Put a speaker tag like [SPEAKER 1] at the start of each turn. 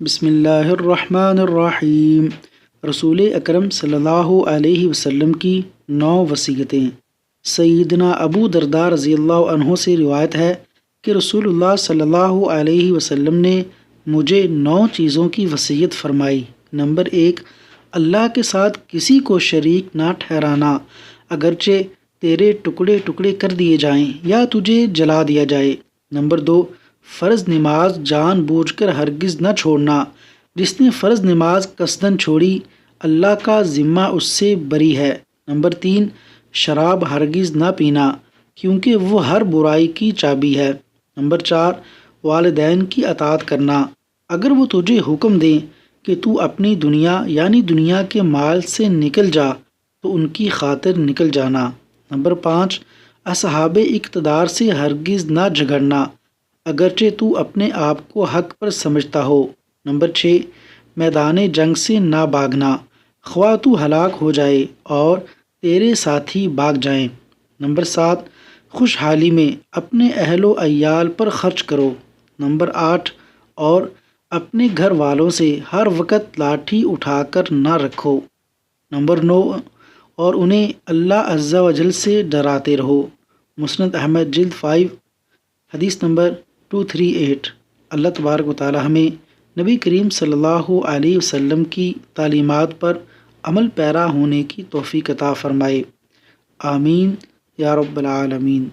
[SPEAKER 1] بسم اللہ الرحمن الرحیم۔ رسول اکرم صلی اللہ علیہ وسلم کی 9 وصیتیں۔ سیدنا ابو درداء رضی اللہ عنہ سے روایت ہے کہ رسول اللہ صلی اللہ علیہ وسلم نے مجھے 9 چیزوں کی وصیت فرمائی۔ نمبر 1، اللہ کے ساتھ کسی کو شریک نہ ٹھہرانا، اگرچہ تیرے ٹکڑے ٹکڑے کر دیے جائیں یا تجھے جلا دیا جائے۔ نمبر 2، فرض نماز جان بوجھ کر ہرگز نہ چھوڑنا، جس نے فرض نماز قصداً چھوڑی اللہ کا ذمہ اس سے بری ہے۔ نمبر 3، شراب ہرگز نہ پینا کیونکہ وہ ہر برائی کی چابی ہے۔ نمبر 4، والدین کی اطاعت کرنا، اگر وہ تجھے حکم دیں کہ تو اپنی دنیا یعنی دنیا کے مال سے نکل جا تو ان کی خاطر نکل جانا۔ نمبر 5، اصحاب اقتدار سے ہرگز نہ جھگڑنا، اگرچہ تو اپنے آپ کو حق پر سمجھتا ہو۔ نمبر 6، میدان جنگ سے نہ بھاگنا، خواہ تو ہلاک ہو جائے اور تیرے ساتھی بھاگ جائیں۔ نمبر 7، خوشحالی میں اپنے اہل و عیال پر خرچ کرو۔ نمبر 8، اور اپنے گھر والوں سے ہر وقت لاٹھی اٹھا کر نہ رکھو۔ نمبر 9، اور انہیں اللہ عز و جل سے ڈراتے رہو۔ مسند احمد جلد 5 حدیث نمبر 238۔ اللہ تبارک و تعالی ہمیں نبی کریم صلی اللہ علیہ وسلم کی تعلیمات پر عمل پیرا ہونے کی توفیق عطا فرمائے۔ آمین یا رب العالمین۔